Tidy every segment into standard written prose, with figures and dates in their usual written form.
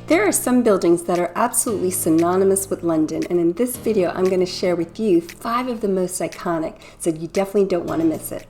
There are some buildings that are absolutely synonymous with London, and in this video I'm going to share with you 5 of the most iconic, so you definitely don't want to miss it.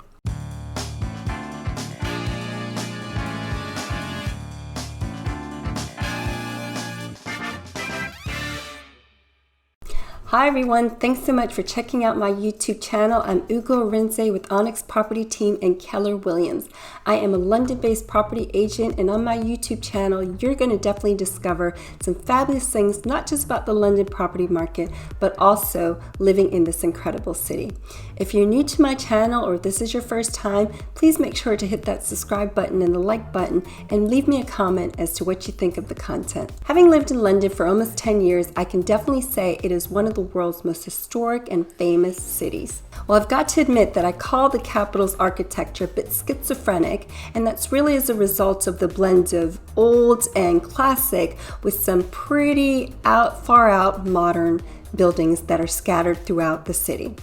Hi everyone, thanks so much for checking out my YouTube channel. I'm Arinzeh with Onyx Property Team and Keller Williams. I am a London-based property agent, and on my YouTube channel you're going to definitely discover some fabulous things, not just about the London property market, but also living in this incredible city. If you're new to my channel or if this is your first time, please make sure to hit that subscribe button and the like button and leave me a comment as to what you think of the content. Having lived in London for almost 10 years, I can definitely say it is one of the world's most historic and famous cities. Well, I've got to admit that I call the capital's architecture a bit schizophrenic, and that's really as a result of the blend of old and classic with some pretty far out modern buildings that are scattered throughout the city.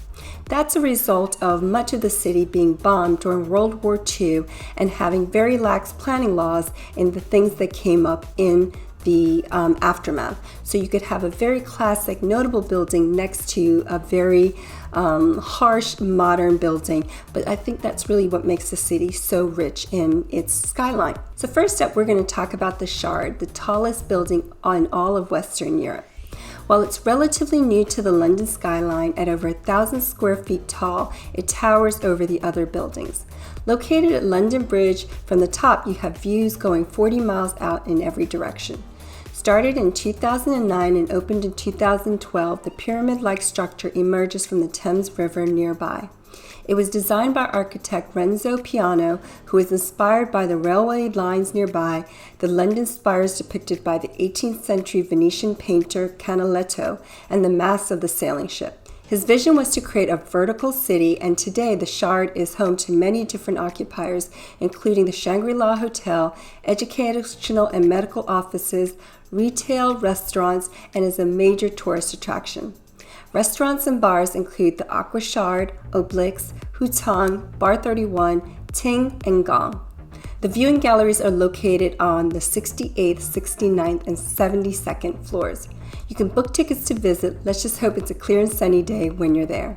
That's a result of much of the city being bombed during World War II and having very lax planning laws in the things that came up in the aftermath. So you could have a very classic, notable building next to a very harsh, modern building, but I think that's really what makes the city so rich in its skyline. So first up, we're going to talk about the Shard, the tallest building in all of Western Europe. While it's relatively new to the London skyline, at over 1,000 square feet tall, it towers over the other buildings. Located at London Bridge, from the top you have views going 40 miles out in every direction. Started in 2009 and opened in 2012, the pyramid-like structure emerges from the Thames River nearby. It was designed by architect Arinzeh, who was inspired by the railway lines nearby, the London spires depicted by the 18th century Venetian painter Canaletto, and the masts of the sailing ship. His vision was to create a vertical city, and today the Shard is home to many different occupiers, including the Shangri-La Hotel, educational and medical offices, retail, restaurants, and is a major tourist attraction. Restaurants and bars include the Aqua Shard, Oblix, Hutong, Bar 31, Ting, and Gong. The viewing galleries are located on the 68th, 69th, and 72nd floors. You can book tickets to visit. Let's just hope it's a clear and sunny day when you're there.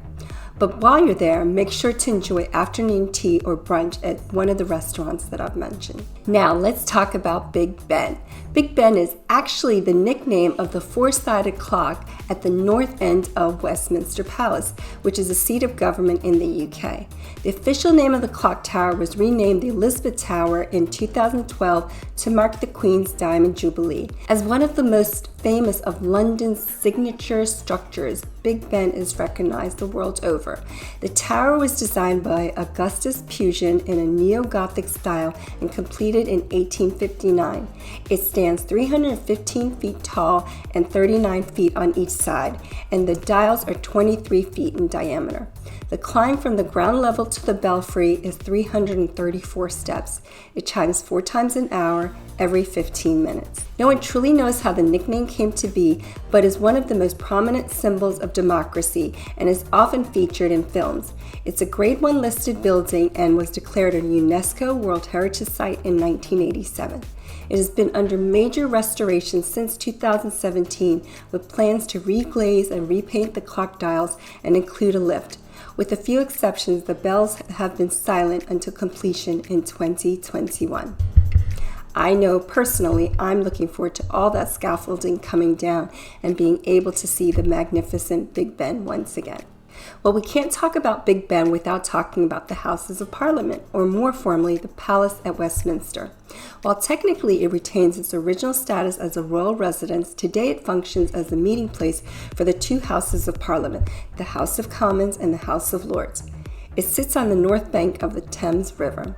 But while you're there, make sure to enjoy afternoon tea or brunch at one of the restaurants that I've mentioned. Now let's talk about Big Ben. Big Ben is actually the nickname of the 4-sided clock at the north end of Westminster Palace, which is a seat of government in the UK. The official name of the clock tower was renamed the Elizabeth Tower in 2012 to mark the Queen's Diamond Jubilee. As one of the most famous of London's signature structures, Big Ben is recognized the world over. The tower was designed by Augustus Pugin in a neo-Gothic style and completed in 1859. It stands 315 feet tall and 39 feet on each side, and the dials are 23 feet in diameter. The climb from the ground level to the belfry is 334 steps. It chimes 4 times an hour, every 15 minutes. No one truly knows how the nickname came to be, but is one of the most prominent symbols of democracy and is often featured in films. It's a Grade 1 listed building and was declared a UNESCO World Heritage Site in 1987. It has been under major restoration since 2017, with plans to reglaze and repaint the clock dials and include a lift. With a few exceptions, the bells have been silent until completion in 2021. I know personally I'm looking forward to all that scaffolding coming down and being able to see the magnificent Big Ben once again. Well, we can't talk about Big Ben without talking about the Houses of Parliament, or more formally, the Palace at Westminster. While technically it retains its original status as a royal residence, today it functions as a meeting place for the 2 Houses of Parliament, the House of Commons and the House of Lords. It sits on the north bank of the Thames River.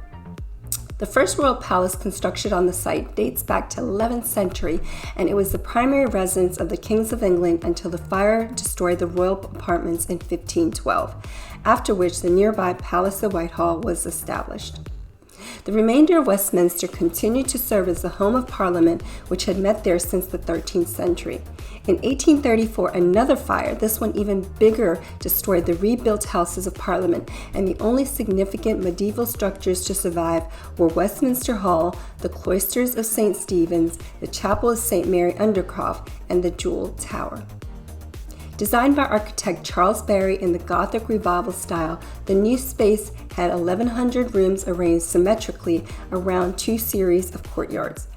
The first royal palace construction on the site dates back to the 11th century, and it was the primary residence of the kings of England until the fire destroyed the royal apartments in 1512, after which the nearby Palace of Whitehall was established. The remainder of Westminster continued to serve as the home of Parliament, which had met there since the 13th century. In 1834, another fire, this one even bigger, destroyed the rebuilt Houses of Parliament, and the only significant medieval structures to survive were Westminster Hall, the cloisters of St. Stephen's, the Chapel of St. Mary Undercroft, and the Jewel Tower. Designed by architect Charles Barry in the Gothic Revival style, the new space had 1,100 rooms arranged symmetrically around two series of courtyards.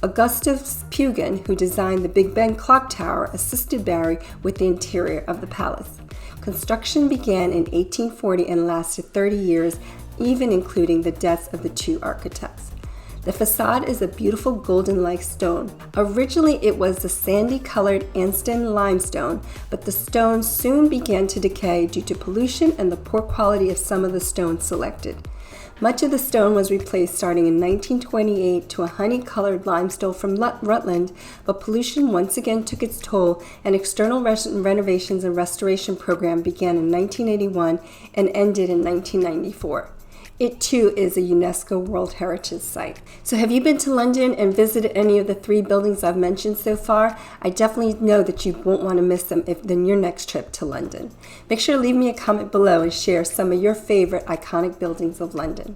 Augustus Pugin, who designed the Big Ben clock tower, assisted Barry with the interior of the palace. Construction began in 1840 and lasted 30 years, even including the deaths of the two architects. The facade is a beautiful golden-like stone. Originally, it was the sandy-colored Anston limestone, but the stone soon began to decay due to pollution and the poor quality of some of the stones selected. Much of the stone was replaced starting in 1928 to a honey-colored limestone from Rutland, but pollution once again took its toll. An external renovations and restoration program began in 1981 and ended in 1994. It too is a UNESCO World Heritage Site. So have you been to London and visited any of the 3 buildings I've mentioned so far? I definitely know that you won't want to miss them in your next trip to London. Make sure to leave me a comment below and share some of your favorite iconic buildings of London.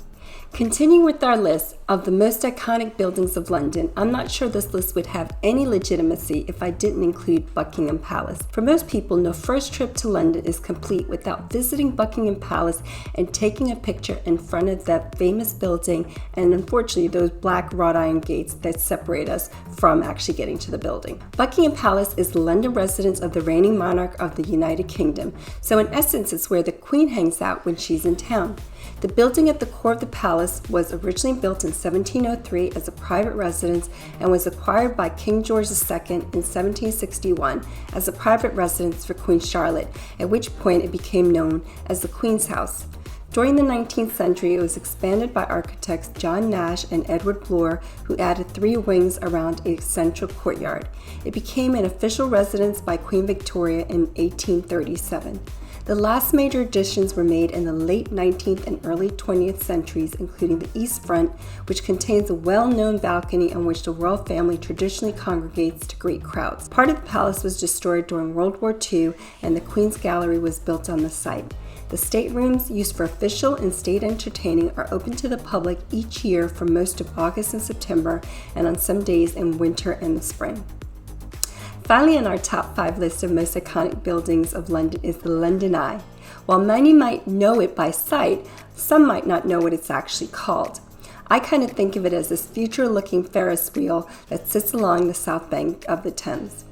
Continuing with our list of the most iconic buildings of London, I'm not sure this list would have any legitimacy if I didn't include Buckingham Palace. For most people, no first trip to London is complete without visiting Buckingham Palace and taking a picture in front of that famous building and unfortunately those black wrought iron gates that separate us from actually getting to the building. Buckingham Palace is the London residence of the reigning monarch of the United Kingdom, so in essence it's where the Queen hangs out when she's in town. The building at the core of the palace was originally built in 1703 as a private residence and was acquired by King George II in 1761 as a private residence for Queen Charlotte, at which point it became known as the Queen's House. During the 19th century, it was expanded by architects John Nash and Edward Bloor, who added 3 wings around a central courtyard. It became an official residence by Queen Victoria in 1837. The last major additions were made in the late 19th and early 20th centuries, including the East Front, which contains a well-known balcony on which the royal family traditionally congregates to great crowds. Part of the palace was destroyed during World War II, and the Queen's Gallery was built on the site. The staterooms used for official and state entertaining are open to the public each year for most of August and September, and on some days in winter and the spring. Finally, on our top 5 list of most iconic buildings of London is the London Eye. While many might know it by sight, some might not know what it's actually called. I kind of think of it as this future-looking Ferris wheel that sits along the south bank of the Thames.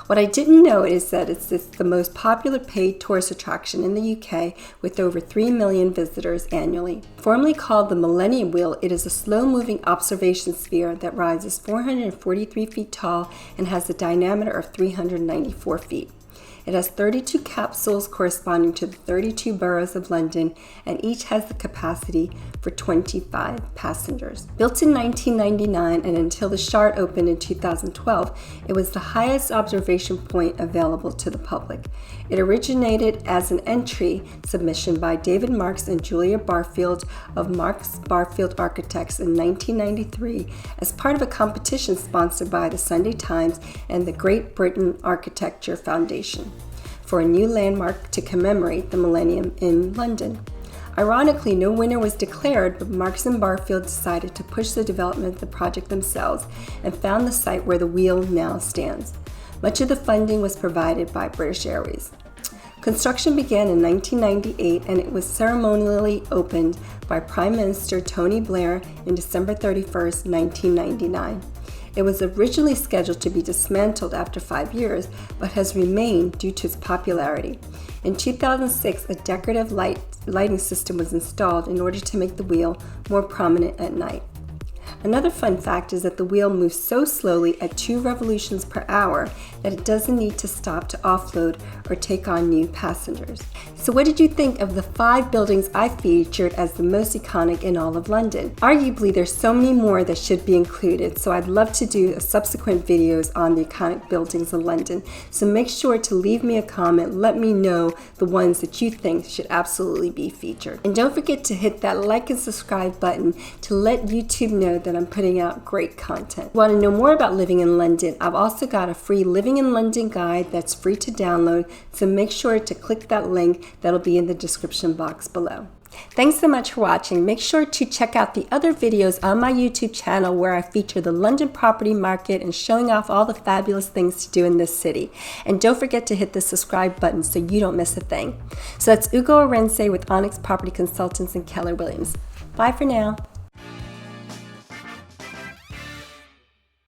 What I didn't know is that it's the most popular paid tourist attraction in the UK with over 3 million visitors annually. Formerly called the Millennium Wheel, it is a slow-moving observation sphere that rises 443 feet tall and has a diameter of 394 feet. It has 32 capsules corresponding to the 32 boroughs of London, and each has the capacity for 25 passengers. Built in 1999 and until the Shard opened in 2012, it was the highest observation point available to the public. It originated as an entry submission by David Marks and Julia Barfield of Marks Barfield Architects in 1993 as part of a competition sponsored by the Sunday Times and the Great Britain Architecture Foundation for a new landmark to commemorate the millennium in London. Ironically, no winner was declared, but Marks and Barfield decided to push the development of the project themselves and found the site where the wheel now stands. Much of the funding was provided by British Airways. Construction began in 1998 and it was ceremonially opened by Prime Minister Tony Blair on December 31, 1999. It was originally scheduled to be dismantled after 5 years, but has remained due to its popularity. In 2006, a decorative lighting system was installed in order to make the wheel more prominent at night. Another fun fact is that the wheel moves so slowly at 2 revolutions per hour that it doesn't need to stop to offload or take on new passengers. So what did you think of the 5 buildings I featured as the most iconic in all of London? Arguably, there's so many more that should be included, so I'd love to do subsequent videos on the iconic buildings in London. So make sure to leave me a comment, let me know the ones that you think should absolutely be featured. And don't forget to hit that like and subscribe button to let YouTube know that I'm putting out great content. Want to know more about living in London? I've also got a free Living in London guide that's free to download, so make sure to click that link that'll be in the description box below. Thanks so much for watching. Make sure to check out the other videos on my YouTube channel where I feature the London property market and showing off all the fabulous things to do in this city. And don't forget to hit the subscribe button so you don't miss a thing. So that's Arinzeh with Onyx Property Consultants and Keller Williams. Bye for now.